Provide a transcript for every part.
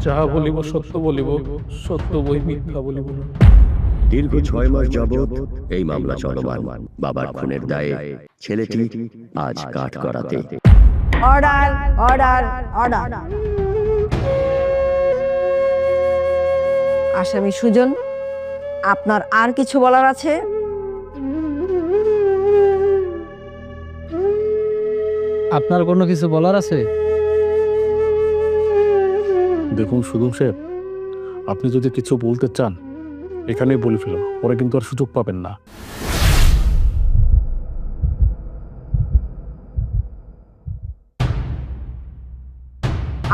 যাহা বলিব সত্য বলিব, সত্য বই মিথ্যা বলিব না। দীর্ঘ 6 মাস যাবৎ এই মামলা চলমান। বাবার খুনের দায়ে ছেলেটি আজ কাঠগড়াতে। Order order order. আসামি সুজন, আপনার আর কিছু বলার আছে? আপনার কোনো কিছু বলার আছে? দেখুন সুদম সাহেব, আপনি যদি কিছু বলতে চান এখানেই বলে ফেলুন, পরে কিন্তু আর সুযোগ পাবেন না।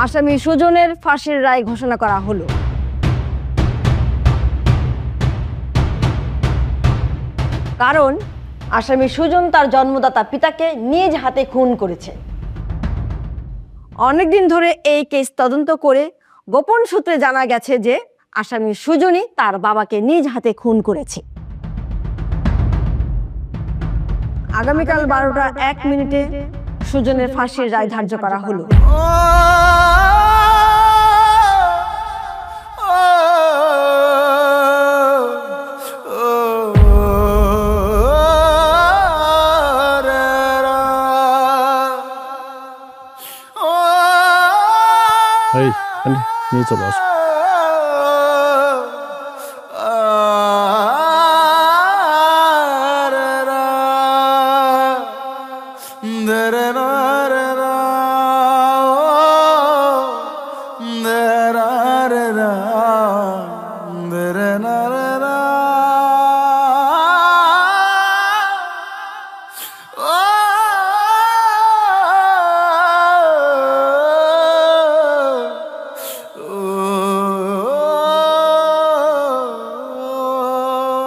আসামি সুজনের ফাঁসির রায় ঘোষণা করা হলো। কারণ আসামি সুজন তার জন্মদাতা পিতাকে নিজ হাতে খুন করেছে। অনেকদিন ধরে এই কেস তদন্ত করে গোপন সূত্রে জানা গেছে যে আসামি সুজনই তার বাবাকে নিজ হাতে খুন করেছে। আগামীকাল 12টা 1 মিনিটে সুজনের ফাঁসির রায় ধার্য করা হলো। এই নিয়ে চলো, আসো।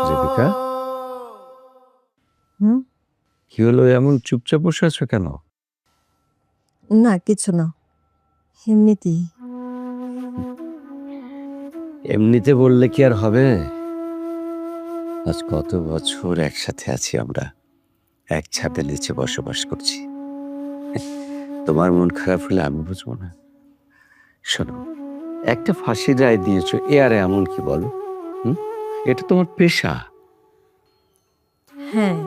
রেবিকা, কি হলো? এমন চুপচাপ বসে আছো কেন? না, কিছু না, এমনিতেই। এমনিতে বললে কি আর হবে? আজ কত বছর একসাথে আছি আমরা, এক ছাদের নিচে বসবাস করছি। তোমার মন খারাপ হলে আমি বুঝবো না? শোনো, একটা ফাঁসির রায় দিয়েছো, এ আর এমন কি বলো? এটা তোমার পেশা। হ্যাঁ,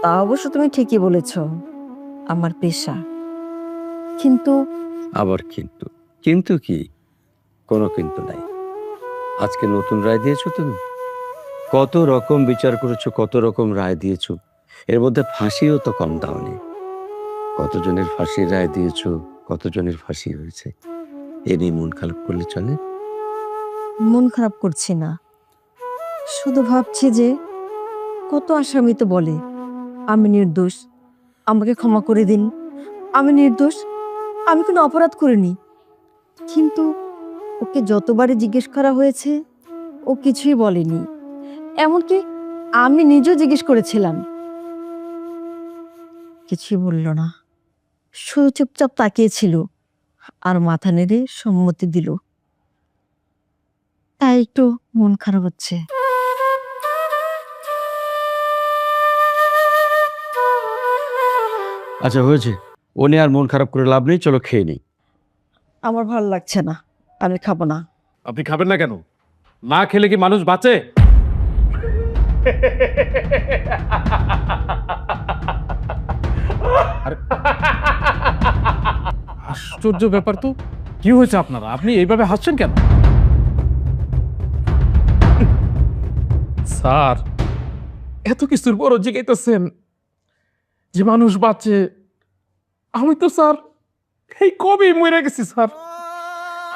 তা অবশ্য তুমি ঠিকই বলেছ, আমার পেশা। কিন্তু আবার কিন্তু? কিন্তু কি? কোনো কিন্তু নাই। আজকে নতুন রায় দিয়েছো তুমি। কত রকম বিচার করেছো, কত রকম রায় দিয়েছো, এর মধ্যে ফাঁসিও তো কম দাওনি। কতজনের ফাঁসির রায় দিয়েছো, কতজনের ফাঁসি হয়েছে, এ নিয়ে মন খারাপ করলে চলে? মন খারাপ করছি না, শুধু ভাবছি যে কত আসামি তো বলে আমি নির্দোষ, আমাকে ক্ষমা করে দিন, আমি নির্দোষ, আমি কোনো অপরাধ করিনি। কিন্তু ওকে যতবারই জিজ্ঞেস করা হয়েছে ও কিছুই বলেনি। এমনকি আমি নিজেও জিজ্ঞেস করেছিলাম, কিছুই বলল না, শুধু চুপচাপ তাকিয়েছিল আর মাথা নেড়ে সম্মতি দিল। তাই একটু মন খারাপ হচ্ছে। আচ্ছা হয়েছে, ও নিয়ে আর মন খারাপ করে লাভ নেই, চলো খেয়ে নিই। আমার ভালো লাগছে না, আমি খাবো না। আপনি খাবেন না কেন? না খেলে কি মানুষ বাঁচে? আশ্চর্য ব্যাপার তো। কি হয়েছে আপনারা? আপনি এইভাবে হাসছেন কেন? স্যার, এত কিছুর পরও জিজ্ঞাইতেছেন যে মানুষ বাঁচে। আমি তো স্যার এই কবেই মরে গেছি স্যার।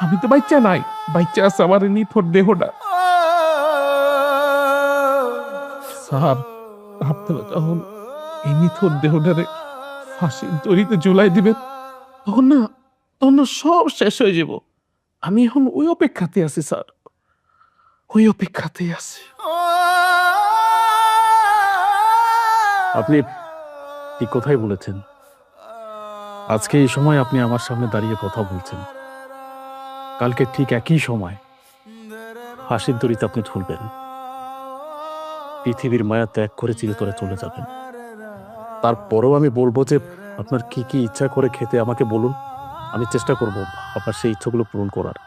আমি তো বাচ্চা নাই, বাচ্চা আছে আমার নিথর দেহটা। স্যার, আপনারা যখন এই নিথর দেহটারে ফাঁসির দড়িতে ঝুলাই দিবেন তখন না সব শেষ হয়ে যাব। আমি এখন ওই অপেক্ষাতে আছি স্যার, ওই অপেক্ষাতেই আছি। আপনি ঠিক কথাই বলেছেন। আজকে এই সময় আপনি আমার সামনে দাঁড়িয়ে কথা বলছেন, কালকে ঠিক একই সময় ফাঁসির দড়িতে আপনি ঝুলবেন, পৃথিবীর মায়া ত্যাগ করে চিরতরে চলে যাবেন। তারপরেও আমি বলবো যে আপনার কি কি ইচ্ছা করে খেতে আমাকে বলুন, আমি চেষ্টা করব আপনার সেই ইচ্ছাগুলো পূরণ করার।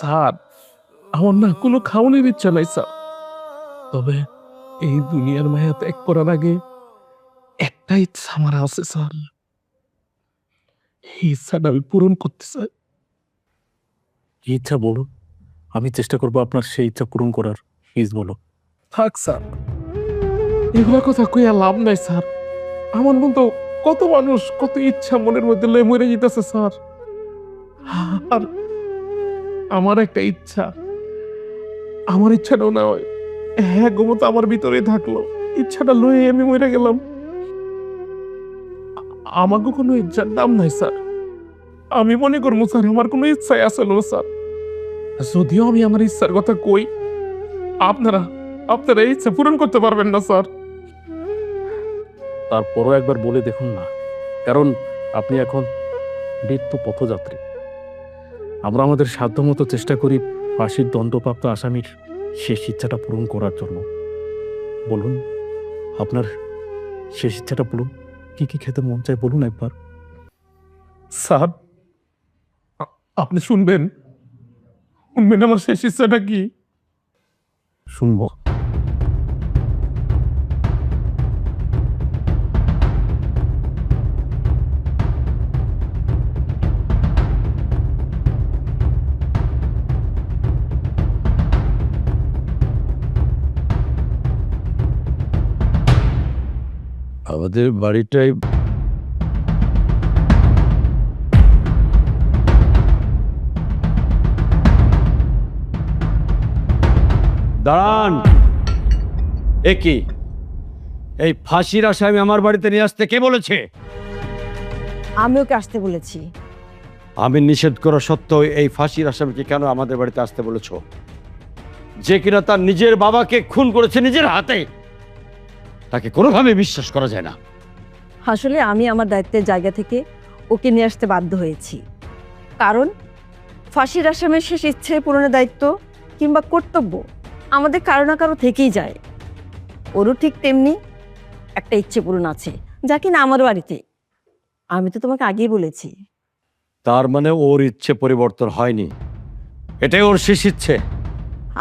স্যার, আমার না কোনো খাওয়ানোর ইচ্ছা নাই স্যার, তবে এই দুনিয়ার মায়া ত্যাগ করার আগে একটা ইচ্ছা আমার আছে স্যার, এই ইচ্ছাটা আমি পূরণ করতে চাই। কি ইচ্ছা বলুন, আমি চেষ্টা করবো আপনার সেই ইচ্ছা পূরণ করার। প্লিজ বলো। থাক স্যার, এগুলা কথা কইয়া লাভ নাই স্যার। আমার মতো কত মানুষ কত ইচ্ছা মনের মধ্যে লয়ে মরে যেতেছে স্যার। আর আমার একটা ইচ্ছা, আমার ইচ্ছাটাও না হয় হ্যাঁ গোমতো আমার ভিতরে থাকলো, ইচ্ছাটা লয়ে আমি মরে গেলাম। আমাকে কোনো ইচ্ছার দাম নাই স্যার। আমি মনে করবো স্যার আমার কোনো ইচ্ছাই আসল না স্যার। যদিও আমি আমার ইচ্ছার কথা কই, আপনারা আপনারা এই ইচ্ছা পূরণ করতে পারবেন না স্যার। তারপরও একবার বলে দেখুন না, কারণ আপনি এখন মৃত্যু পথযাত্রী। আমরা আমাদের সাধ্যমতো চেষ্টা করি ফাঁসির দণ্ডপ্রাপ্ত আসামির শেষ ইচ্ছাটা পূরণ করার জন্য। বলুন, আপনার শেষ ইচ্ছাটা বলুন, কি কি খেতে মন চায় বলুন একবার। স্যার, আপনি শুনবেন শুনবেন আমার শেষ ইচ্ছাটা কি? শুনবো। আমাদের বাড়িটাই দাঁড়ান। এ কি, এই ফাঁসির আসামি আমার বাড়িতে নিয়ে আসতে কে বলেছে? আমি ওকে আসতে বলেছি। আমি নিষেধ করা সত্ত্বেও এই ফাঁসির আসামিকে কেন আমাদের বাড়িতে আসতে বলেছ? যে কিনা তার নিজের বাবাকে খুন করেছে নিজের হাতে, তাকে কোনোভাবে বিশ্বাস করা যায় না। আসলে আমি আমার দায়িত্বের জায়গা থেকে ওকে নিয়ে আসতে বাধ্য হয়েছি, কারণ ফাঁসির আসামির শেষ ইচ্ছে পূরণের দায়িত্ব কিংবা কর্তব্য আমাদের কারো না কারো থেকেই যায়। ওরও ঠিক তেমনি একটা ইচ্ছে পূরণ আছে, যা কিনা আমার বাড়িতে। আমি তো তোমাকে আগেই বলেছি। তার মানে ওর ইচ্ছে পরিবর্তন হয়নি, এটাই ওর শেষ ইচ্ছে।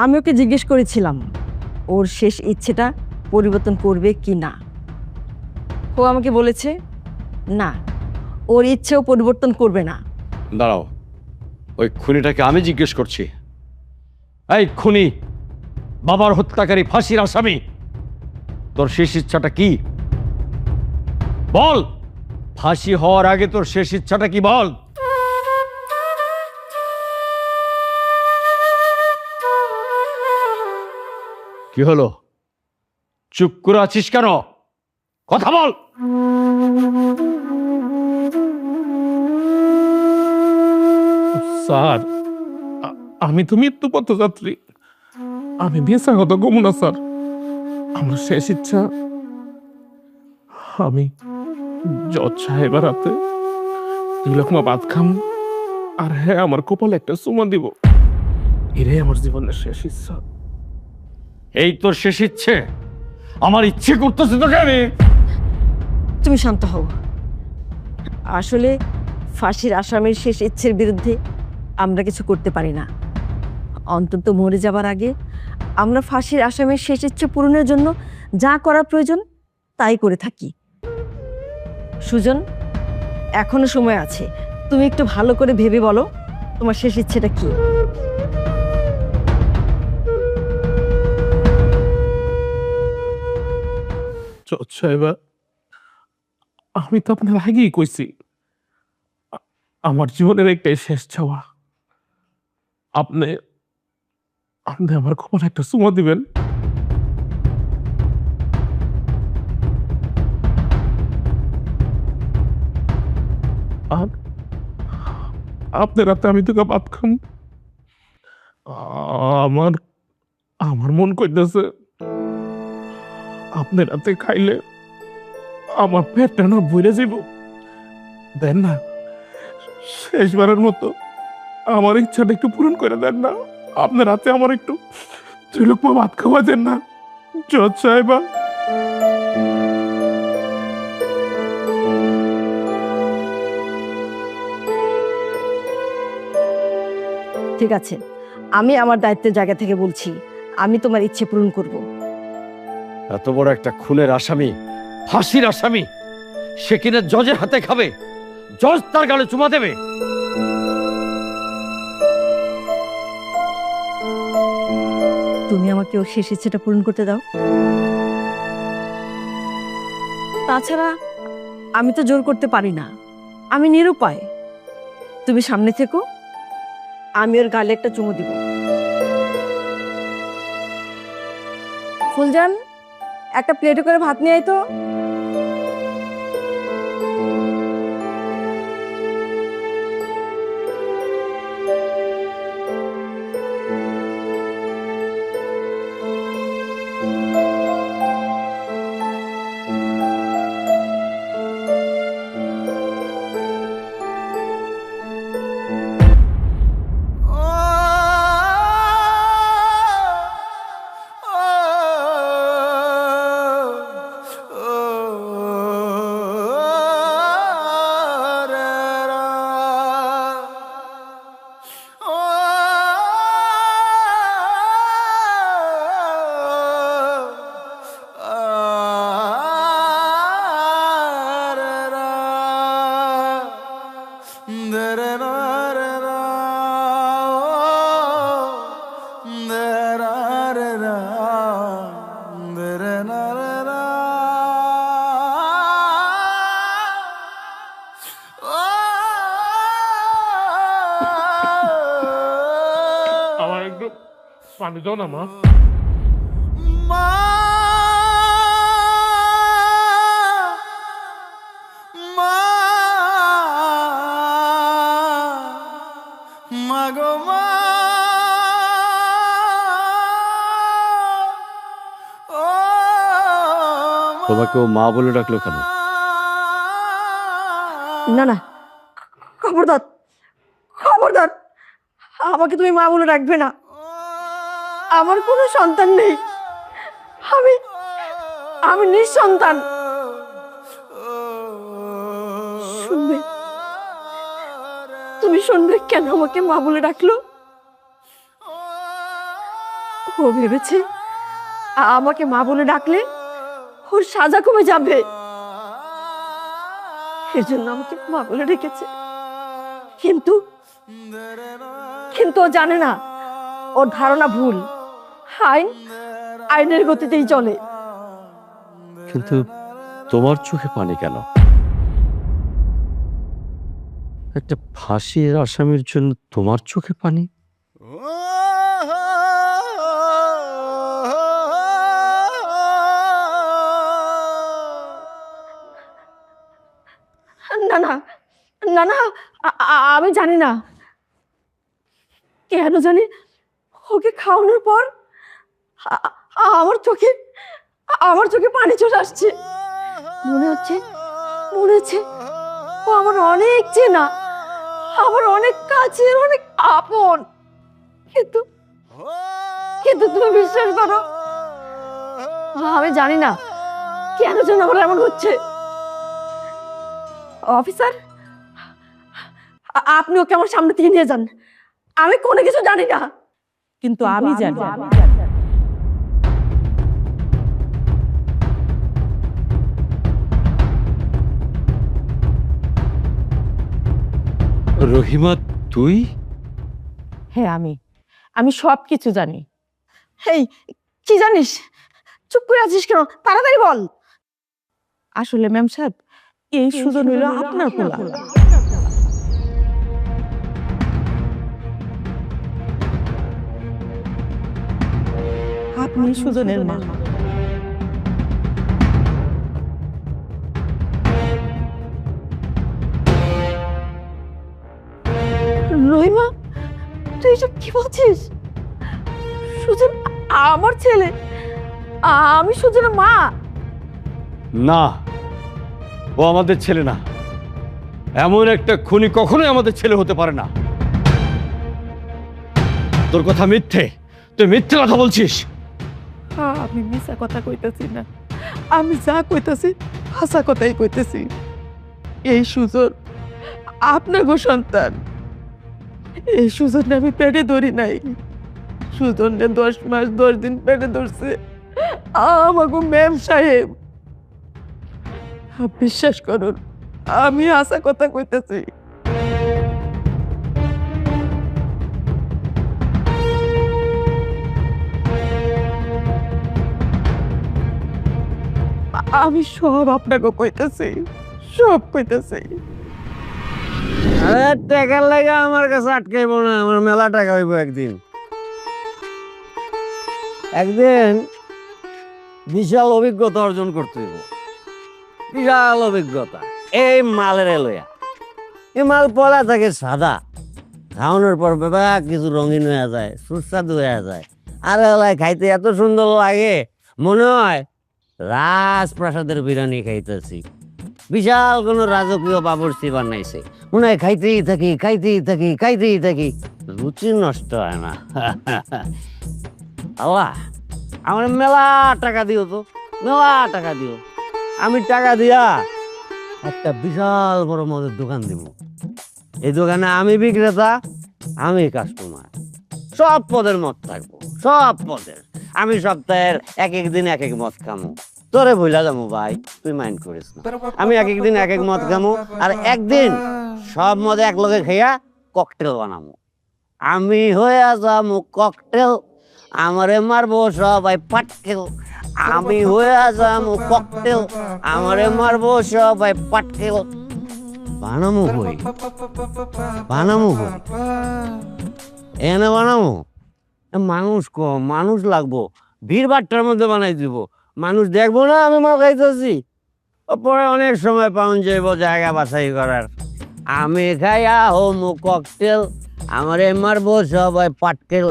আমি ওকে জিজ্ঞেস করেছিলাম ওর শেষ ইচ্ছেটা পরিবর্তন করবে কি না। ও আমাকে বলেছে না, ওর ইচ্ছেও পরিবর্তন করবে না। দাঁড়াও, ওই খুনিটাকে আমি জিজ্ঞেস করছি। এই খুনি, বাবার হত্যাকারী, ফাঁসির আসামি, তোর শেষ ইচ্ছাটা কি বল? ফাঁসি হওয়ার আগে তোর শেষ ইচ্ছাটা কি বল? কি হলো, চুপ করে আছিস কেন? কথা বল। স্যার, আমি তো মৃত্যু পথযাত্রী, আমি বেঁচা কথা কমু না স্যার। আমার শেষ ইচ্ছা, আমি জজ সাহেবের হাতে 2 লক্ষ ভাত খাম, আর হ্যাঁ আমার কপালে একটা চুমা দিব। এটাই আমার জীবনের শেষ ইচ্ছা। এই তোর শেষ ইচ্ছে? আমার ইচ্ছে করতেছে তোকে আমি। তুমি শান্ত হও। আসলে ফাঁসির আসামির শেষ ইচ্ছের বিরুদ্ধে আমরা কিছু করতে পারি না। অন্তত মরে যাবার আগে আমরা ফাঁসির আসামির শেষ ইচ্ছে পূরণের জন্য যা করা প্রয়োজন তাই করে থাকি। সুজন, এখনো সময় আছে, তুমি একটু ভালো করে ভেবে বলো তোমার শেষ ইচ্ছেটা কি। জজ সাহেবা, আমি তো আপনার আগেই কইছি আমার জীবনের একটাই শেষ চাওয়া, আপনি আপনি আমার কপালে একটা চুমা দিবেন। আর আপনার রাতে আমি তোকে ভাত খাম। আমার আমার মন কইতেছে আপনার রাতে খাইলে আমার পেটটা না ভরে যাব। দেন না, শেষবারের মতো আমার ইচ্ছাটা একটু পূরণ করে দেন না। আপনার রাতে আমার একটু 2 লক্ষ ভাত খাওয়া দেন না জজ সাহেবা। ঠিক আছে, আমি আমার দায়িত্বের জায়গা থেকে বলছি, আমি তোমার ইচ্ছে পূরণ করব। এত বড় একটা খুনের আসামি, ফাঁসির আসামি, সে কিনা জজের হাতে খাবে, জজ তার গালে চুমা দেবে? তুমি আমাকে ওর শেষ ইচ্ছেটা পূরণ করতে দাও। তাছাড়া আমি তো জোর করতে পারি না, আমি নিরুপায়। তুমি সামনে থেকো, আমি ওর গালে একটা চুমু দিব। ফুলজান, একটা প্লেটে করে ভাত নিয়ে আয় তো। আমার একটু পানি দাও না মা। তোমাকে ও মা বলে ডাকলো কেন? না না, খবরদার, খবরদার, আমাকে তুমি মা বলে রাখবে না। আমার কোনো সন্তান নেই, আমি আমি নিঃসন্তান। শুনবে, তুমি শুনবে কেন আমাকে মা বলে ডাকলো? ও ভেবেছে আমাকে মা বলে ডাকলে ওর সাজা কমে যাবে, এর জন্য আমাকে মা বলে ডেকেছে। কিন্তু কিন্তু ও জানে না, ওর ধারণা ভুল। আইনের গতিতেই চলে। কিন্তু তোমার চোখে পানি কেন? একটা ফাঁসির আসামির জন্য তোমার চোখে পানি? না না না না, আমি জানি না কেন জানি ওকে খাওয়ানোর পর আমার চোখে পানি চলে আসছে। মনে হচ্ছে ও আমার অনেক চেনা, আমার অনেক কাছের, অনেক আপন। কিন্তু কিন্তু তুমি বিশ্বাস করো, আমি জানি না কেন যেন আমার এমন হচ্ছে। অফিসার, আপনি ওকে আমার সামনে থেকে নিয়ে যান। আমি কোনো কিছু জানি না, কিন্তু আমি জানি। রহিমা, তুই? হ্যাঁ, আমি সব কিছু জানি। এই কি জানিস? চুপ করে আছিস কেন? তাড়াতাড়ি বল। আসলে ম্যাম সাহেব, এই সুজন হইল আপনার পোলা। আপনি সুজনের মা। রহিমা, তুই এসব কি বলছিস? সুজন আমার ছেলে, আমি সুজনের মা। না, ও আমাদের ছেলে না। এমন একটা খুনি কখনোই আমাদের ছেলে হতে পারে না। তোর কথা মিথ্যে, তুই মিথ্যে কথা বলছিস। আমি মিছা কথা কইতেছি না, আমি যা কইতাছি হাসা কথাই কইতেছি। এই সুজন আপনার গো সন্তান। এই সুজন আমি পেটে ধরি নাই, সুজনরে 10 মাস 10 দিন পেটে ধরছে আমাকে ম্যাম সাহেব। বিশ্বাস করুন, আমি আসা কথা কইতেছি। আমি সব আপনাকে কইতেছি, সব কইতেছি। আরে টাকার লাগে আমার কাছে আটকাইব না, আমার মেলা টাকা হইব একদিন। একদিন বিশাল অভিজ্ঞতা অর্জন করতে হইব, বিশাল অভিজ্ঞতা। এই মালের লইয়া, এই মাল পলা থাকে সাদা, খাওয়ানোর পর বাবা কিছু রঙিন হয়ে যায়, সুস্বাদু হয়ে যায়। আর এলাকায় খাইতে এত সুন্দর লাগে, মনে হয় রাজপ্রাসাদের বিরিয়ানি খাইতেছি। বিশাল কোন রাজকীয় বাবুর্চি বানাইছে, মনে হয় খাইতেই থাকি খাইতেই থাকি খাইতেই থাকি, রুচি নষ্ট হয় না। আল্লাহ আমার মেলা টাকা দিও তো, মেলা টাকা দিও। আমি টাকা দিয়া একটা বিশাল বড় মদের দোকান দিব। এই দোকানে আমি বিক্রেতা, আমি কাস্টমার। সব পদের মদ থাকবো, সব পদের। আমি সপ্তাহের এক এক দিন এক এক মদ খামো। তোরে ভুলা যাবো ভাই, তুই মাইন্ড করিস না। আমি এক এক দিন এক এক মদ খামো, আর একদিন সব মদ এক লগে খাইয়া ককটেল বানাবো। আমি হয়ে যাবো ককটেল, আমারে মারবো সবাই পাটকেল। আমি হয়ে যাবো ককটেল, আমারে মারবো সবাই পাটকেল। বানামো হই, বানামো হই, এনে বানামো। মানুষ কম, মানুষ লাগবো, ভিড় ভাট্টার মধ্যে বানাই দিব। মানুষ দেখবো না আমি মাল খাইতেছি, পরে অনেক সময় পাউন যাইব জায়গা বাছাই করার। আমি খাইয়া হোমো ককটেল, আমারে মারবো সবাই পাটকেল।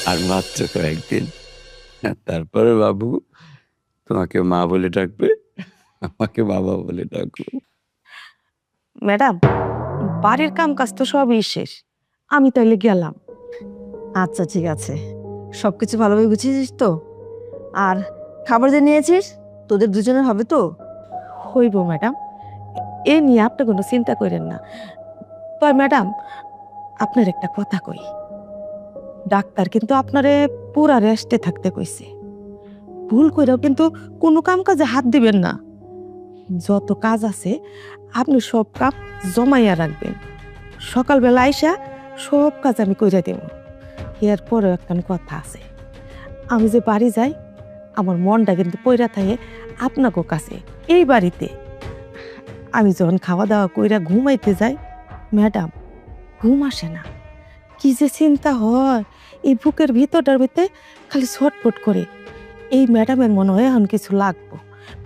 আর মাত্র কয়েকদিন, তারপরে বাবু তোমাকে মা বলে ডাকবে, আমাকে বাবা বলে ডাকবো। ম্যাডাম, বাড়ির কাম কাজ তো সবই শেষ, আমি তাইলে গেলাম। আচ্ছা ঠিক আছে, সবকিছু ভালোভাবে গুছিয়েছিস তো? আর খাবার যে নিয়েছিস তোদের দুজনের হবে তো? হইব ম্যাডাম, এ নিয়ে আপনি কোনো চিন্তা করেন না। তবে ম্যাডাম, আপনার একটা কথা কই, ডাক্তার কিন্তু আপনারে পুরা রেস্টে থাকতে কইছে। ভুল কইরাও কিন্তু কোনো কাম কাজে হাত দিবেন না। যত কাজ আছে আপনি সব কাম জমাইয়া রাখবেন, সকালবেলা আইসা সব কাজ আমি কইরা দেব। এরপরেও একটা কথা আছে, আমি যে বাড়ি যাই আমার মনটা কিন্তু পইরা থাকে আপনাকে কাছে। এই বাড়িতে আমি যখন খাওয়া দাওয়া কইরা ঘুমাইতে যাই ম্যাডাম, ঘুম আসে না। কি যে চিন্তা হয়, এই বুকের ভিতরটার ভিতরে খালি ছটফট করে। এই ম্যাডামের মনে হয় এখন কিছু লাগবো,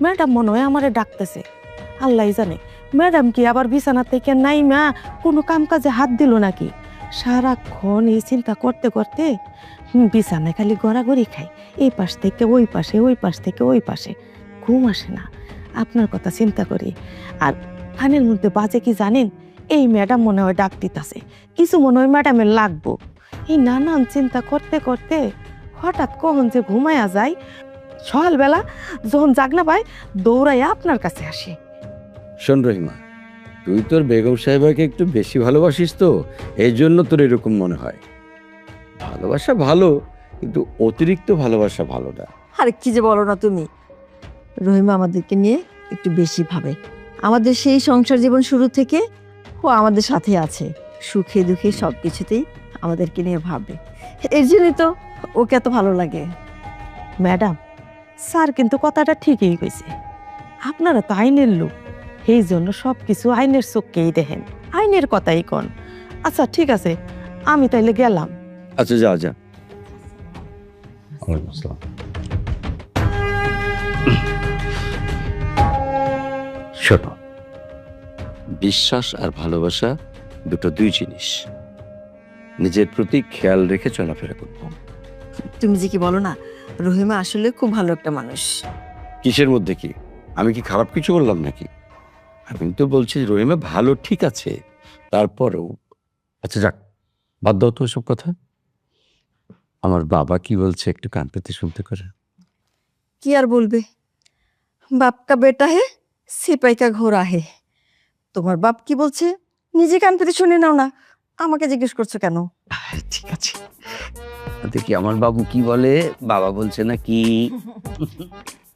ম্যাডাম মনে হয় আমারে ডাকতেছে। আল্লাহ জানে ম্যাডাম কি আবার বিছানা থেকে নাই মা কোনো কাম কাজে হাত দিল নাকি। সারাক্ষণ এই চিন্তা করতে করতে বিছানায় খালি গড়াগড়ি খাই, এই পাশ থেকে ওই পাশে, ওই পাশ থেকে ওই পাশে, ঘুম আসে না। আপনার কথা চিন্তা করি। আর কানের মধ্যে বাজে কি জানেন, এই ম্যাডাম মনে হয় ডাক দিতেছে, কিছু মনে হয় ম্যাডামের লাগবো। এই নানান চিন্তা করতে করতে হঠাৎ কখন যে ঘুমায়া যায়, সকালবেলা যখন জাগনা পাই দৌড়াইয়া আপনার কাছে আসে। শোন রহিমা, তুই তোর বেগম সাহেবাকে একটু বেশি ভালোবাসিস তো, এই জন্য তোর এরকম মনে হয়। ভালোবাসা ভালো, কিন্তু অতিরিক্ত ভালোবাসা ভালো না। আরে কি যে বলো না তুমি, রহিমা আমাদেরকে নিয়ে একটু বেশি ভাবে। আমাদের সেই সংসার জীবন শুরু থেকে ও আমাদের সাথে আছে, সুখে দুঃখে সব কিছুতেই আমাদেরকে নিয়ে ভাবে। এর জন্যই তো ওকে এত ভালো লাগে। ম্যাডাম, স্যার কিন্তু কথাটা ঠিকই কইছে, আপনারা তো আইনের লোক, এই জন্য সব কিছু আইনের চোখকেই দেখেন, আইনের কথাই কন। আচ্ছা ঠিক আছে, আমি তাইলে গেলাম। আচ্ছা যা যা। শোনো, বিশ্বাস আর ভালোবাসা দুটো দুই জিনিস। নিজের প্রতি খেয়াল রেখে চলাফেরা করবো। তুমি যে কি বলো না, রহিমা আসলে খুব ভালো একটা মানুষ। কিসের মধ্যে কি? আমি কি খারাপ কিছু বললাম নাকি? আমি তো বলছি রহিমা ভালো, ঠিক আছে, তারপরেও। আচ্ছা যাক, বাদ দাও তো ওসব কথা। আমার বাবা কি বলছে একটু কান পেতে শুনতে করে। কি আর বলবে, বাপ কা বেটা হে সিপাই কা ঘোড়া হে। তোমার বাপ কি বলছে নিজে কান পেতে শুনে নাও না, আমাকে জিজ্ঞেস করছো কেন? ঠিক আছে, দেখি আমার বাবু কি বলে। বাবা বলছে না কি?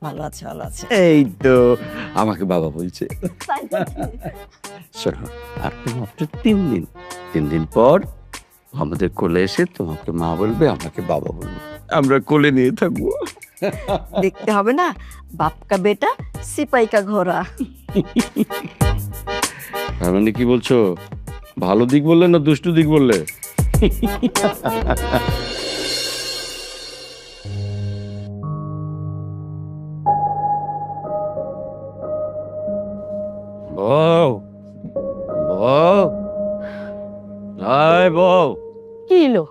ভালো আছে, ভালো আছে। এই তো আমাকে বাবা বলছে। শোনো, আর তো মাত্র 3 দিন, 3 দিন পর আমাদের কোলে এসে তোমাকে মা বলবে, আমাকে বাবা বলবে, আমরা কোলে নিয়ে থাকবো। দেখতে হবে না, বাপ কা বেটা সিপাই কা ঘোড়া। তার মানে কি বলছো? ভালো দিক বললে না দুষ্টু দিক বললে? বউ, বউ, আয় বউ, কি এলো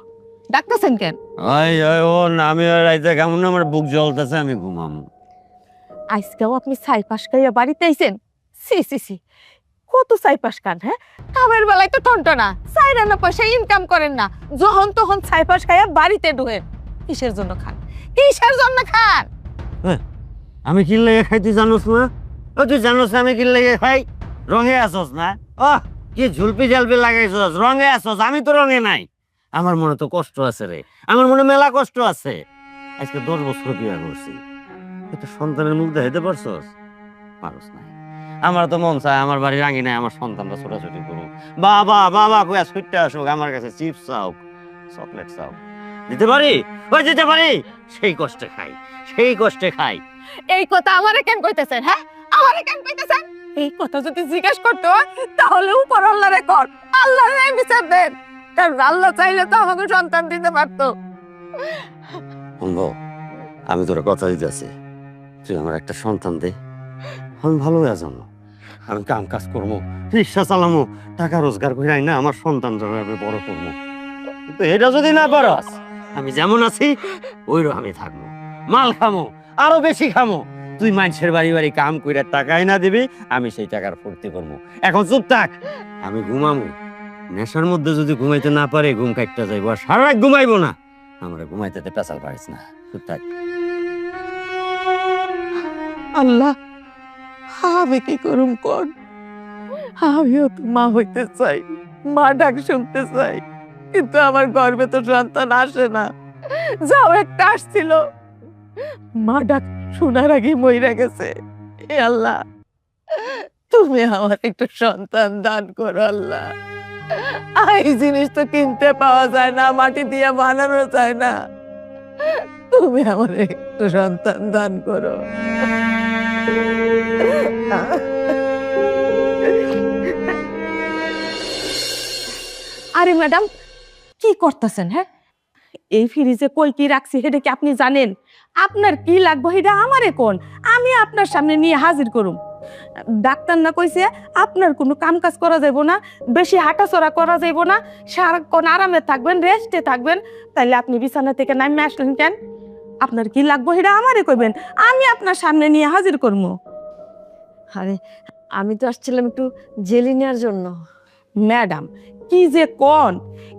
ডাকতেছেন কেন? আয় আয়, ও নামে রাইতে কেমন আমার বুক জ্বলতেছে, আমি ঘুমামো। আজকেও আপনি ছাই পাশ খাইয়া বাড়িতে আইছেন? সি সি সি, কত ছাই পাশ খান? হ্যাঁ, কামের বেলায় তো টনটনা, ছাই রান্না পয়সা ইনকাম করেন না, যখন তখন ছাই পাশ খাইয়া বাড়িতে ঢুকেন। কিসের জন্য খান? কিসের জন্য খান? আমি কি লেগে খাই তুই জানোস না? ও তুই জানোস আমি কি লেগে খাই? রঙে আসস না? ও কি ঝুলপি ঝালপি লাগাইছস, রঙে আসস, আমি তো রঙে নাই। আমার মনে তো কষ্ট আছে রে, আমার মনে মেলা কষ্ট আছে। আজকে 10 বছর বিয়ে করছি, একটা সন্তানের মুখ দেখাইতে পারছস? পারস না। আমার তো মন চায় আমার বাড়ি রাঙি নাই, আমার সন্তানরা ছোটাছুটি করুক, বাবা বাবা কইয়া ছুটতে আসুক, আমার কাছে চিপস চাও, চকলেট চাও, দিতে পারি? ওই দিতে পারি? সেই কষ্টে খাই, সেই কষ্টে খাই। এই কথা আমারে কেন কইতেছেন? হ্যাঁ, আমারে কেন কইতেছেন? এই কথা যদি জিজ্ঞেস করতো তাহলে উপর আল্লাহরে কর, আল্লাহরে বিচার দেন, কারণ আল্লাহ চাইলে তো আমাকে সন্তান দিতে পারতো। বন্ধু, আমি তোর কথা দিতেছি, তুই আমার একটা সন্তান দে, আমি ভালো হয়ে যাবো। আমি কাম কাজ করবো, রিক্সা চালামো, টাকা রোজগার করে আই না আমার সন্তানরা আমি বড় করবো। কিন্তু এটা যদি না পারস, আমি যেমন আছি ওইরকম আমি থাকবো, মাল খামো, আরো বেশি খামো। তুই মানুষের বাড়ি বাড়ি কাম করে টাকাই না দিবি, আমি সেই টাকার ফুর্তি করবো। এখন চুপ থাক, আমি ঘুমামো। নেশার মধ্যে যদি ঘুমাইতে না পারে ঘুম কাটতে যাইবো, আর সারা রাত ঘুমাইবো না। আমরা ঘুমাইতে পেঁচাল পারিস না, চুপ থাক। আল্লাহ, আমি কি করুম কোন? আমিও তো মা হইতে চাই, মা ডাক শুনতে চাই, কিন্তু আমার গর্ভে তো সন্তান আসে না। যাও একটা আসছিল, মা ডাক শোনার আগে মইরা গেছে। এ আল্লাহ, তুমি আমার একটু সন্তান দান করো আল্লাহ। এই জিনিস তো কিনতে পাওয়া যায় না, মাটি দিয়ে বানানো যায় না। তুমি আমার একটু সন্তান দান করো। আরে ম্যাডাম, কি করতেছেন? হ্যাঁ, এই ফ্রিজে কই কি রাখছি সেটা কি আপনি জানেন? আপনার কি লাগবে সেটা আমারে কোন, আমি আপনার সামনে নিয়ে হাজির করুম। ডাক্তার না কইছে আপনার কোনো কাম কাজ করা যাইব না, বেশি হাঁটাচড়া করা যাইব না, সারাক্ষণ আরামে থাকবেন, রেস্টে থাকবেন। তাইলে আপনি বিছানা থেকে নামে আসলেন কেন? আপনার কি লাগবে সেটা আমারে কইবেন, আমি আপনার সামনে নিয়ে হাজির করবো। আরে আমি তো আসছিলাম একটু জেলি নেওয়ার জন্য। ম্যাডাম, কি যে কোন,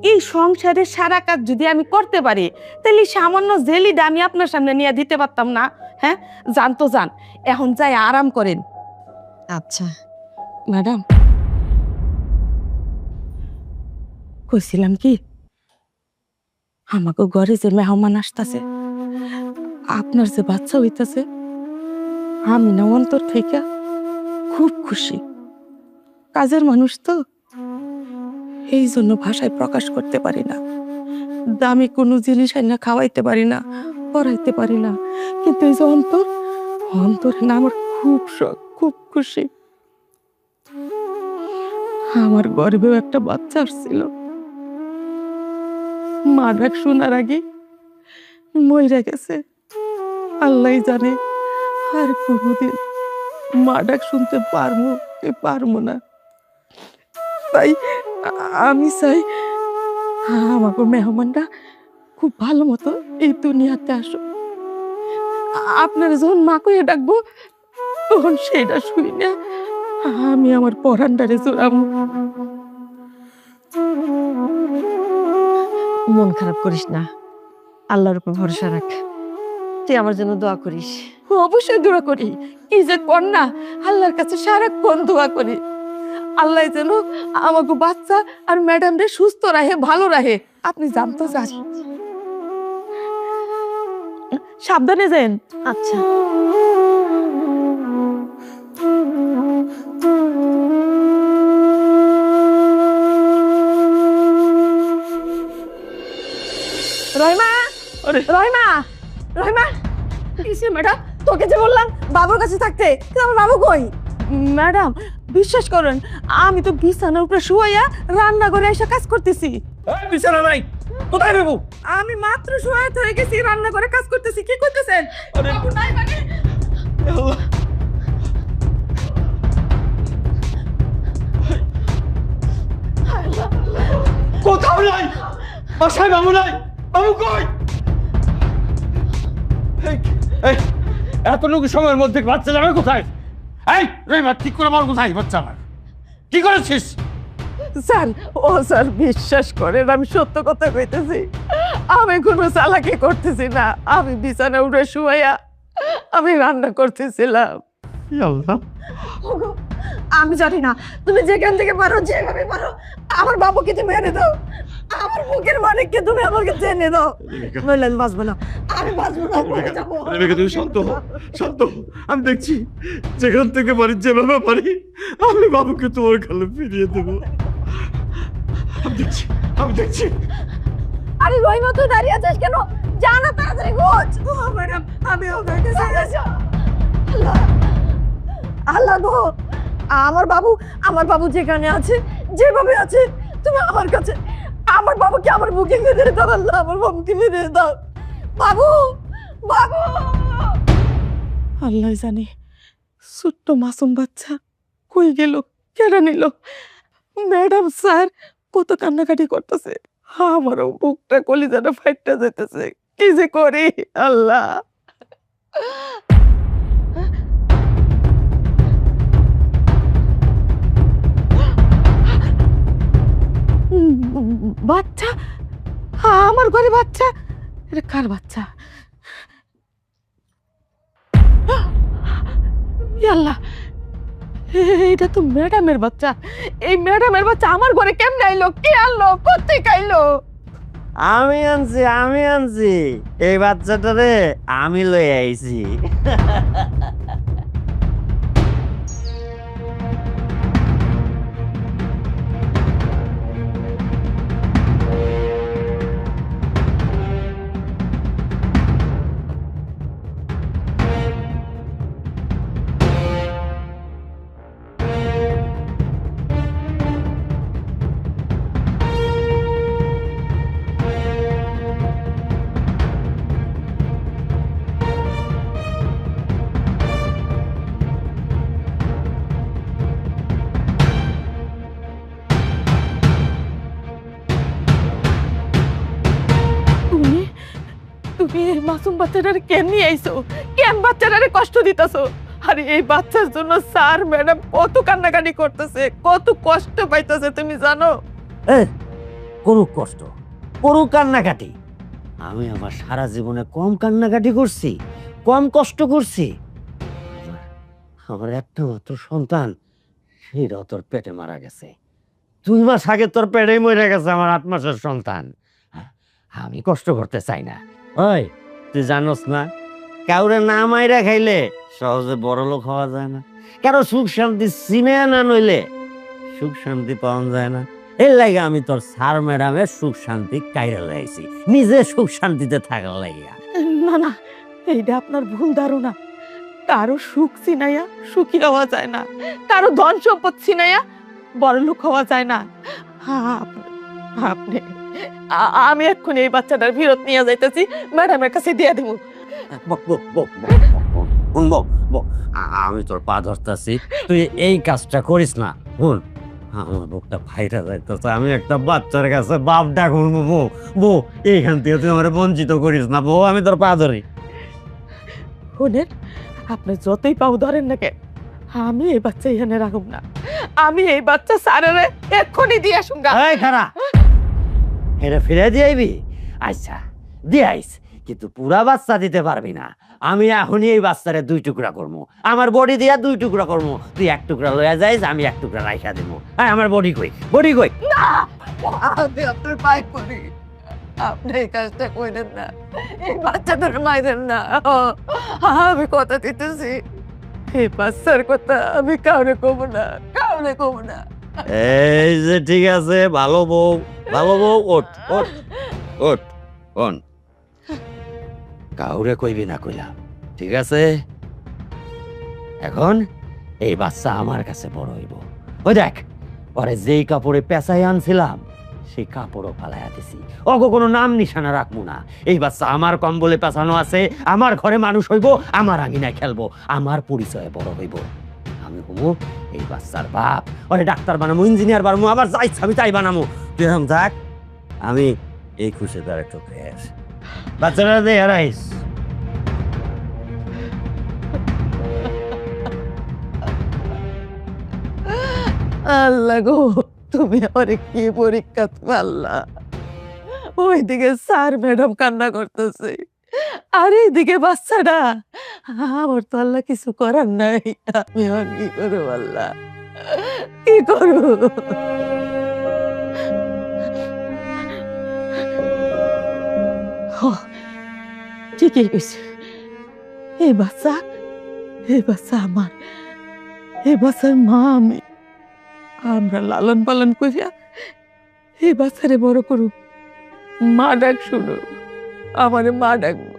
এই সংসারের সারা কাজ যদি আমি করতে পারি তাহলে সামান্য জেলিটা আমি আপনার সামনে নিয়ে দিতে পারতাম না? হ্যাঁ, যান তো যান, এখন যাই আরাম করেন। আচ্ছা ম্যাডাম, কইছিলাম কি, আমাকে ঘরে যে মেহমান আসতেছে, আপনার যে বাচ্চা হইতাছে, আমি না অন্তর থেকে খুব খুশি। কাজের মানুষ তো, এই জন্য ভাষায় প্রকাশ করতে পারি না। দামি কোনো জিনিস আইনা খাওয়াইতে পারি না, পড়াইতে পারি না, কিন্তু এই যে অন্তর, অন্তরে না আমার খুব শখ, খুব খুশি। আমার গর্ভেও একটা বাচ্চা আসছিল, মা ডাক শোনার আগে মইরা গেছে। আল্লাহ জানে আর কোনোদিন মা ডাক শুনতে পারবো কি পারবো না। তাই আমি চাই আমাকে মেহমানরা খুব ভালো মতো এই দুনিয়াতে আসো। আপনারা যখন মা কইয়া ডাকবো তখন সেটা শুই না আমি আমার পরান্ডারে জোড়াবো। মন খারাপ করিস না, আল্লাহর উপর ভরসা রাখ। তুই আমার জন্য দোয়া করিস। অবশ্যই দোয়া করি। কি যে কর না, আল্লাহর কাছে সারাক্ষণ দোয়া করি আল্লাহ যেন আমাকে বাচ্চা আর ম্যাডাম রে সুস্থ রাখে, ভালো রাখে। আপনি জানতো চান, সাবধানে যান। আচ্ছা। রহিমা, রহিমা, রহিমা, কিসে ম্যাডাম? তোকে যে বললাম বাবুর কাছে থাকতে, কিন্তু আমার বাবু কই? ম্যাডাম বিশ্বাস করেন, আমি তো বিছানার উপরে শুয়াইয়া রান্না করে এসে কাজ করতেছি। বিছানা নাই, কোথায় বাবু? আমি মাত্র শুয়ে হয়ে গেছি, রান্না করে কাজ করতেছি। কি করতেছেন? বাবু নাই মানে? কোথাও নাই, বাসায় বাবু নাই। বাবু কই? এই এতটুকু সময়ের মধ্যে বাচ্চা যাবে কোথায়? এই রহিমা, ঠিক করে বল কোথায় বাচ্চা আমার? কি করেছিস? স্যার, ও স্যার বিশ্বাস করেন, আমি সত্য কথা কইতেছি। আমি কোনো চালাকি করতেছি না। আমি বিছানা উঠে শুয়াইয়া আমি রান্না করতেছিলাম। ওগো, আমি জানি না, তুমি যেখান থেকে পারো, যেভাবে পারো আমার বাবুকে তুমি এনে দাও। আমার বুকের মানিককে তুমি আমাকে টেনে দাও, নইলে আমি বাঁচবো না। আমি বাঁচবো না, মরে যাবো। রেবেকা, তুমি শান্ত হও, শান্ত হও। আমি দেখছি যেখান থেকে পারি, যেভাবে পারি আমি বাবুকে তোমার কালে ফিরিয়ে দেবো। আমি দেখছি, আমি দেখছি। আরে রহিমা, তুই দাঁড়িয়ে আছিস কেন? জানা তাড়াতাড়ি গোছ। ও ম্যাডাম, আমি ওকে আল্লাহ, আল্লাহ গো, আমার বাবু যেখানে আছে, যেভাবে আছে, তুমি আমার কাছে আমার বাবুকে আমার বুকে মেরে দাও। আল্লাহ, আমার বাবুকে মেরে দাও। বাবু, বাবু। আল্লাহ জানে ছোট্ট মাসুম বাচ্চা কই গেল, কেড়ে নিল। ম্যাডাম স্যার কত কান্নাকাটি করতেছে, আমারও বুকটা কলিজাটা ফাইটটা যেতেছে। কি যে করি আল্লাহ। বাচ্চা, আমার ঘরে বাচ্চা। এটা কার বাচ্চা? আল্লাহ, এটা তো ম্যাডামের বাচ্চা। এই ম্যাডামের বাচ্চা আমার ঘরে কেমনে আইলো? কে আনলো? কোত্থেকে আইলো? আমি আনছি এই বাচ্চাটারে আমি লই আইছি। তুমি এই মাসুম বাচ্চাটারে কেন নিয়ে আইছো? কেন বাচ্চাটারে কষ্ট দিতেছো? আরে এই বাচ্চার জন্য স্যার ম্যাডাম কত কান্নাকাটি করতেছে, কত কষ্ট পাইতেছে, তুমি জানো? করুক কষ্ট, করুক কান্নাকাটি। আমি আমার সারা জীবনে কম কান্নাকাটি করছি, কম কষ্ট করছি? আমার একটা মাত্র সন্তান, সেটাও তোর পেটে মারা গেছে। 2 মাস আগে তোর পেটেই মরে গেছে আমার 8 মাসের সন্তান। আমি কষ্ট করতে চাই না। ওই তুই জানোস না, কাউরে না মাইরা খাইলে সহজে বড় লোক হওয়া যায় না। কারো সুখ শান্তি চিনে না নইলে সুখ শান্তি পাওয়া যায় না। এর লাগে আমি তোর স্যার ম্যাডামের সুখ শান্তি কাইরা লাইছি, নিজে সুখ শান্তিতে থাকার লাগিয়া। না না, এইটা আপনার ভুল ধারণা। কারো সুখ চিনাইয়া সুখী হওয়া যায় না, কারো ধন সম্পদ চিনাইয়া বড় লোক হওয়া যায় না। আপনি আমি এক্ষুনি এই বাচ্চাটার ফেরত নিয়ে যাইতেছি, ম্যাডামের কাছে দিয়ে দেবো। আমি তোর পা ধরতেছি, তুই এই কাজটা করিস না। শুন, আমার বুকটা ফাইটা যাইতেছে। আমি একটা বাচ্চার কাছে বাপ ডাকুন। বউ, এইখান থেকে তুই আমার বঞ্চিত করিস না বউ, আমি তোর পা ধরি। শুনেন, আপনি যতই পাও ধরেন না কেন, আমি এই বাচ্চা এখানে রাখব না। আমি এই বাচ্চা স্যারেরে এক্ষুনি দিয়ে আসুন। এই খারা, এটা ফিরে দিয়ে আইবি? আচ্ছা দিয়ে আইস, কিন্তু পুরা বাচ্চা দিতে পারবি না। আমি এখনই এই বাচ্চারে 2 টুকরা করবো, আমার বডি দিয়া 2 টুকরা করবো। তুই 1 টুকরা লইয়া যাইস, আমি 1 টুকরা রাইখা দেবো। হ্যাঁ, আমার বডি কই, বডি কই? আমি আপনার পায়ে পড়ি, আপনি এই কাজটা করেন না, এই বাচ্চাদের মাইরেন না। আমি কথা দিতেছি, এই বাচ্চার কথা আমি কাউরে কব না, কাউরে কব না। এই যে ঠিক আছে, ভালো বউ, ভালো বউ, ওঠ ওঠ ওঠ, কোন কাউরে কইবি না কইলাম, ঠিক আছে? এখন এই বাচ্চা আমার কাছে বড় হইব। ওই দেখ, পরে যেই কাপড়ে পেঁচাই আনছিলাম সেই কাপড়ও ফালাইয়া দিছি। ওগো কোনো নাম নিশানা রাখবো না। এই বাচ্চা আমার কম্বলে পেঁচানো আছে, আমার ঘরে মানুষ হইব, আমার আঙিনায় খেলবো, আমার পরিচয়ে বড় হইব। আমি হবো এই বাচ্চার বাপ। ওরে ডাক্তার বানামো, ইঞ্জিনিয়ার বানামো, আবার যাই আমি তাই বানামো। তুই এখন থাক, আমি এই খুশি তার একটু পেয়ে আসি। বাচ্চারা দে হারাইস। আল্লাহ গো, তুমি আমারে কি পরীক্ষা মারলা। ওইদিকে স্যার ম্যাডাম কান্না করতেছে, আর এইদিকে বাচ্চাটা। আমার তো আল্লাহ কিছু করার নাই, আমি আর কি করবো আল্লাহ, কি করবো? ঠিকই কইছে, এই বাচ্চা আমার, এই বাচ্চার মা আমি। আমরা লালন পালন করিয়া এই বাচ্চারে বড় করুক, মা ডাক শুনো, আমারে মা ডাকবো,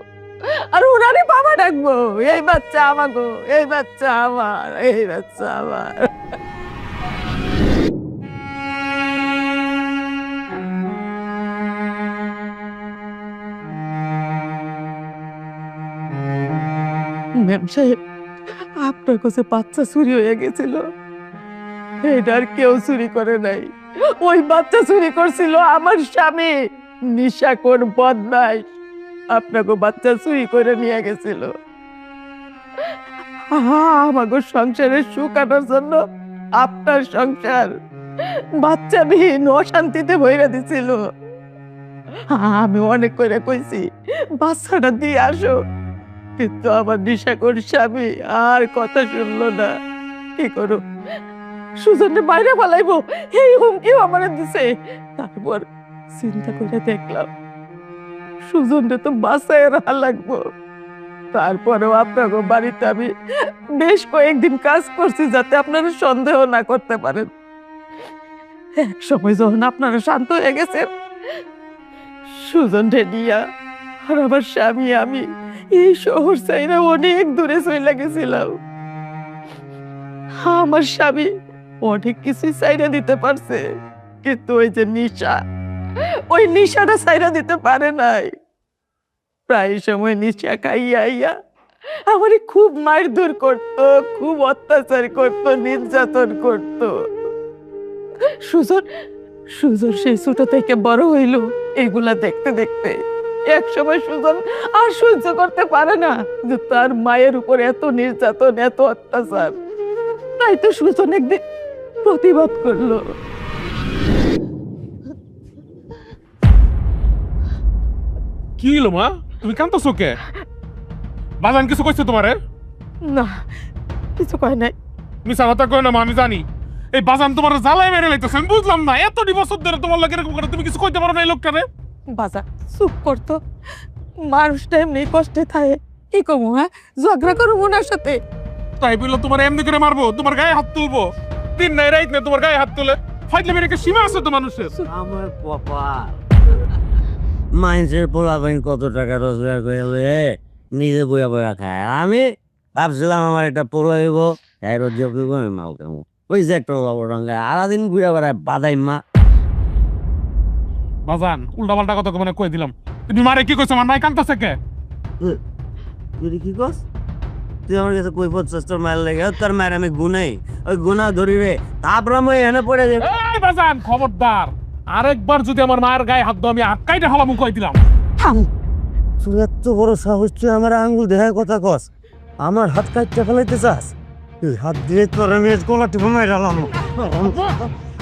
আর ওনারে বাবা ডাকবো। এই বাচ্চা আমাগো, এই বাচ্চা আমার, এই বাচ্চা আমার। ম্যাম সাহেব, আপনার কাছে বাচ্চা চুরি হয়ে গেছিল, এটা আর কেউ চুরি করে নাই। ওই বাচ্চা চুরি করছিল আমার স্বামী, নিশাখোর বদমাইশ। আপনাকে বাচ্চা চুরি করে নিয়ে গেছিল। আমাকে সংসারের সুখ আনার জন্য আপনার সংসার বাচ্চাবিহীন অশান্তিতে ভইরা দিছিল। আমি অনেক করে কইছি বাচ্চাটা দিয়ে আসো, কিন্তু আমার নিশাখোর স্বামী আর কথা শুনলো না। কি করো, সুজনকে বাইরে পালাইবো এই হুমকিও আমার দিছে। তারপর চিন্তা করে দেখলাম সুজনকে তো বাসায় রাখা লাগবো। তারপরেও আপনাকে বাড়িতে আমি বেশ কয়েকদিন কাজ করছি, যাতে আপনারা সন্দেহ না করতে পারেন। এক সময় যখন আপনারা শান্ত হয়ে গেছেন, সুজন রেডিয়া আর আমার স্বামী আমি এই শহর চাইরা অনেক দূরে চলে গেছিলাম। আমার স্বামী অনেক কিছু চাইরা দিতে পারছে, কিন্তু ওই যে নিশা, ওই নিশাটা চাইরা দিতে পারে নাই। প্রায় সময় নিশা খাইয়া আমারে খুব মারধর করতো, খুব অত্যাচার করতো, নির্যাতন করতো। সুজন সেই ছোট থেকে বড় হইল এগুলা দেখতে দেখতে। এক সময় সুজন আর সহ্য করতে পারে না যে তার মায়ের উপর এত নির্যাতন, এত অত্যাচার। তাই তো সুজন একদিন প্রতিবাদ করলো। কি হইলো মা, তুমি কাঁদতেছো কে? বাজান কিছু কইছে তোমারে? না, কিছু কয় নাই। মিছা কথা কয় না মা, আমি জানি। এই বাজান তোমার জ্বালায় মেরে লাইতেছে, আমি বুঝলাম না। এতটি বছর ধরে তোমার লাগে এরকম করে, তুমি কিছু কইতে পারো না এই লোকটারে? বাজার চুপ করতো, মানুষটা এমনি কষ্টে থাকে, কি কমু? হ্যাঁ, ঝগড়া করবো ওনার সাথে? তাই বললো তোমার এমনি করে মারবো, তোমার গায়ে হাত তুলবো? দিন নাই রাইত নেই তোমার গায়ে হাত তুলে। ফাইটলে মেরে সীমা আছে তো মানুষের। আমার কপাল, মানুষের পোলাপাইন কত টাকা রোজগার করে নিজে বইয়া বইয়া খায়। আমি ভাবছিলাম আমার একটা পোলা হইব, আমি মাও কেমন ওই যে একটা রঙে আলাদিন ঘুরে বেড়ায় বাদাই মা। বাজান উল্টা পাল্টা কথা মানে কই দিলাম। তুমি মারে কি কইছো? আমার মাই কাঁদতেছে কে? তুই কি কস? তুই আমার কাছে কই পড়ছিস তোর মায়ের লেগে? তোর মায়ের আমি গুনাই, ওই গুনা ধরি রে, তারপর আমি এখানে পড়ে যাবো। এই বাজান খবরদার, আরেকবার যদি আমার মায়ের গায়ে হাত দাও আমি আটকাইতে হলাম, কই দিলাম। তুই এত বড় সাহস, তুই আমার আঙ্গুল দেখায় কথা কস, আমার হাত কাটতে ফেলাইতে চাস? তুই হাত দিয়ে তোর আমি গোলা টিপে মাইরালাম।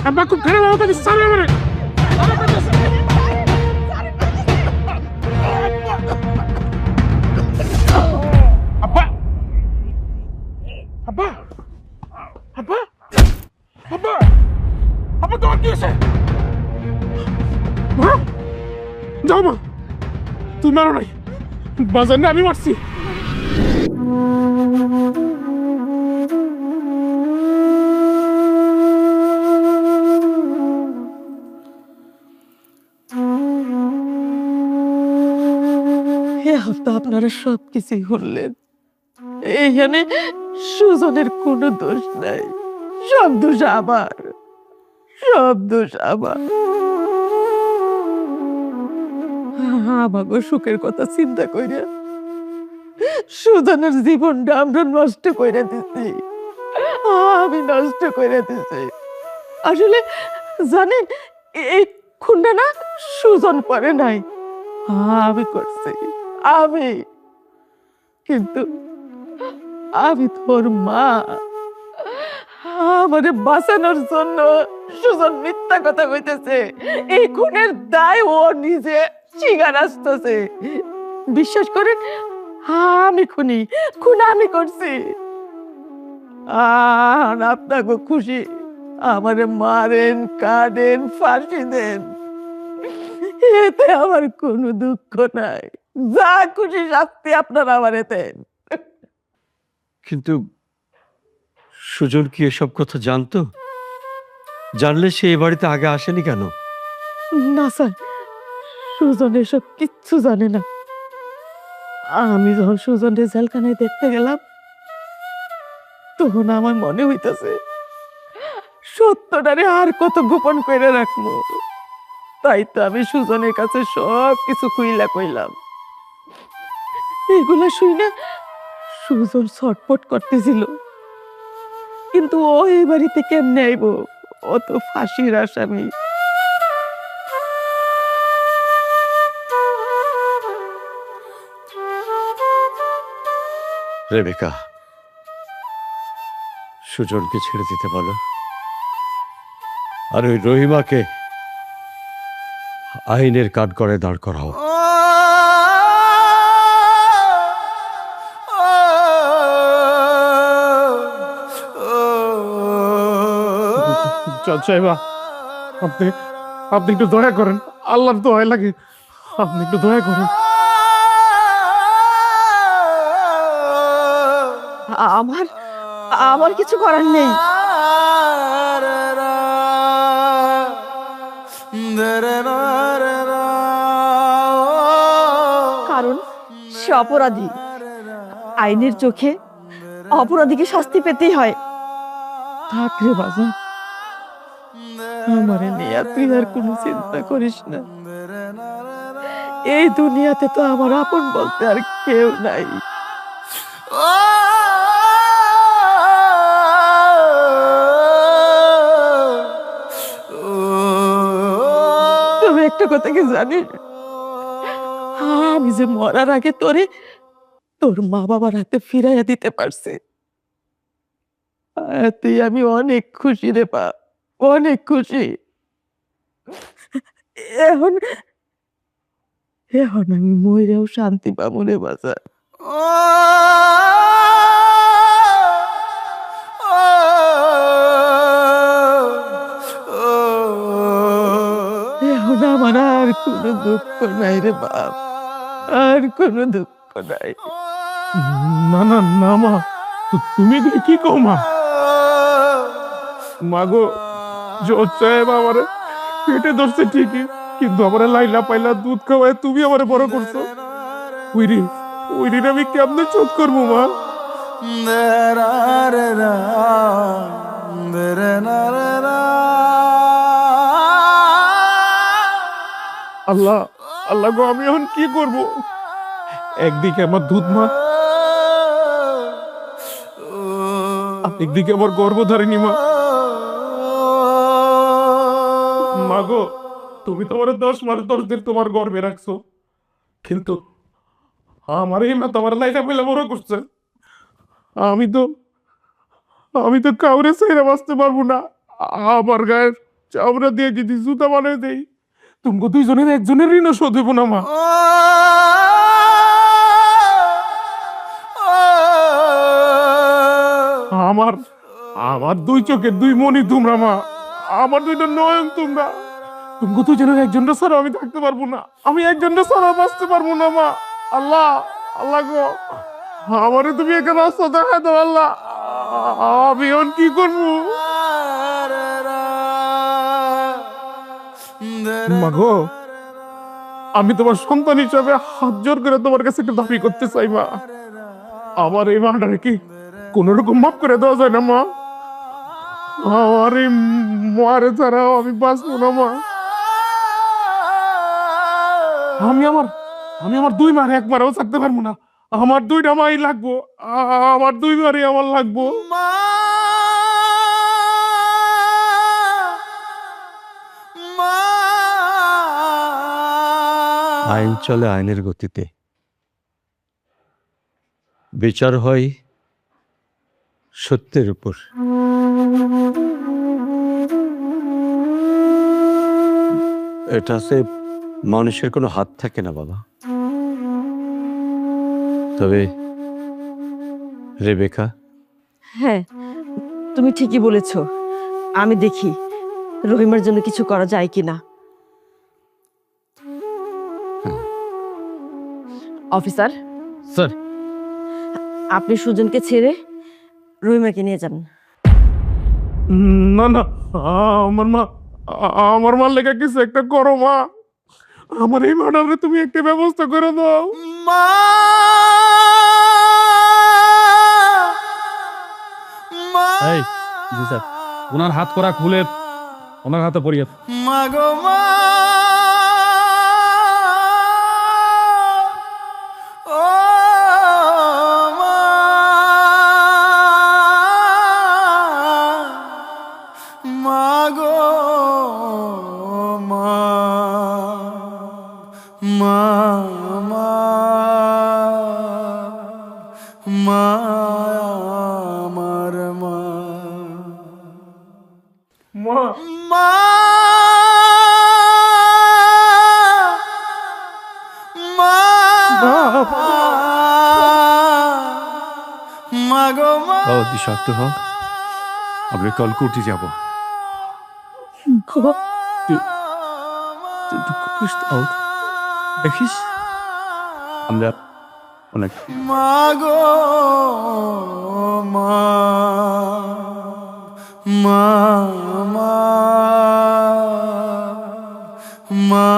আমরা খুব ফেরে যাবো, তুমি সামনে মানে আব্বা আব্বা আব্বা আব্বা তোমার কি হয়েছে? মা, যাও মা, তুই মারো নাই, বাজার না আমি মারছি। এখন তো আপনারা সব কিছুই বললেন, এইখানে সুজনের কোনো দোষ নাই, সব দোষ আমার, সব দোষ আমার। আমাকে সুখের কথা চিন্তা কইরা সুজনের জীবনটা আমরা নষ্ট করে দিছি, আমি নষ্ট করে দিছি। আসলে জানেন, এই খুনটা না সুজন করে নাই, আমি করছি, আমি। কিন্তু আমি তোর মা, আমারে বাঁচানোর জন্য সুজন মিথ্যা কথা কইতেছে, এই খুনের দায় ও নিজে স্বীকার আসতেছে। বিশ্বাস করেন, আমি খুন আমি করছি। আর আপনাকে খুশি, আমারে মারেন, কাঁদেন, ফাঁসি দেন, এতে আমার কোনো দুঃখ নাই। যা খুশি শাস্তি আপনারা আমার দেন। কিন্তু সুজন কি এসব কথা জানতো? জানলে সে এ বাড়িতে আগে আসেনি কেন? না স্যার, সুজন এসব কিচ্ছু জানে না। আমি যখন সুজনের জেলখানায় দেখতে গেলাম, তখন আমার মনে হইতেছে সত্যটারে আর কত গোপন করে রাখবো। তাই তো আমি সুজনের কাছে সব কিছু খুইলা কইলাম। এগুলা শুনে সুজন ছটফট করতেছিল, কিন্তু ও এই বাড়িতে কেমনে আইব? ও তো ফাঁসির আসামি। রেবেকা, সুজনকে ছেড়ে দিতে বলো, আর ওই রহিমাকে আইনের কাঠগড়ায় দাঁড় করাও। জজ সাহেবা, আপনি আপনি একটু দয়া করেন, আল্লাহর দয়া লাগে, আপনি একটু দয়া করেন। আমার আমার কিছু করার নেই। কারণ সে অপরাধী, আইনের চোখে অপরাধীকে শাস্তি পেতেই হয়। থাক রে বাজার, আমারে নিয়ে তুই আর কোনো চিন্তা করিস না। এই দুনিয়াতে তো আমার আপন বলতে আর কেউ নাই। তবে একটা কথা কি জানিস, আমি যে মরার আগে তোর মা বাবার হাতে ফিরাইয়া দিতে পারছি, তুই আমি অনেক খুশি রে বাপ, অনেক খুশি। এখন এখন আমি মইরেও শান্তি পাবো রে বাজার। এখন আমার আর কোনো দুঃখ নাই রে বাপ, আর কোনো দুঃখ নাই। না না না মা, তুমি এগুলি কি কও মা? মাগো, জজ সাহেব আমারে পেটে ধরছে ঠিকই, কিন্তু আমারে লাইলা পাইলা দুধ খাওয়ায় তুমি আমারে বড় করছো। ওই ঋণ আমি কেমনে শোধ করবো মা? আল্লাহ আল্লাহ গো, আমি এখন কি করব? একদিকে আমার দুধ মা, একদিকে আমার গর্ভধারিণী মা। মা গো, তুমি তো আমার 10 মাস 10 দিন তোমার গর্ভে রাখছো, কিন্তু আমার এই মা তোমার লাইফে পেলে বড় করছে। আমি তো কাউরে ছেড়ে বাঁচতে পারবো না। আমার গায়ের চামড়া দিয়ে যদি জুতা বানিয়ে দেই, তুমি দুইজনের একজনের ঋণও শোধ হইব না মা। আমার আমার দুই চোখের দুই মনি তোমরা মা, আমার দুইটা নয়ন তোমরা। তুমি দুজনের একজনটা ছাড়া আমি থাকতে পারবো না, আমি একজনটা ছাড়া বাঁচতে পারবো না মা। আল্লাহ, আল্লাহ গো, আমারে তুমি একটা রাস্তা দেখা দাও আল্লাহ, আমি এখন কি করবো? মা গো, আমি তোমার সন্তান হিসাবে হাত জোর করে তোমার কাছে একটা দাবি করতে চাই মা, আমার এই মাটারে কি কোন রকম মাফ করে দেওয়া যায় না মা? আমার এই মারে ছাড়াও আমি বাঁচবো না মা। আমি আমার দুই মারে একবারও থাকতে পারবো না, আমার দুইটা মাই লাগবো, আমার দুই মারে আমার লাগবো। আইন চলে আইনের গতিতে, বিচার হয় সত্যের উপর। এটাতে মানুষের কোনো হাত থাকে না বাবা। তবে রেবেকা, হ্যাঁ, তুমি ঠিকই বলেছ। আমি দেখি রহিমার জন্য কিছু করা যায় কিনা। অফিসার স্যার, আপনি সুজনকে ছেড়ে রহিমাকে নিয়ে যান। না না, আমার মার লেগে কিছু একটা করো মা, আমার এই মাটারে তুমি একটা ব্যবস্থা করে দাও। এই জি স্যার, ওনার হাত করা খুলে ওনার হাতে পরিয়ে শক্ত হোক, আমরা কাল কোর্টে যাব। দেখিস আমরা অনেক মাগো মা মা মা মা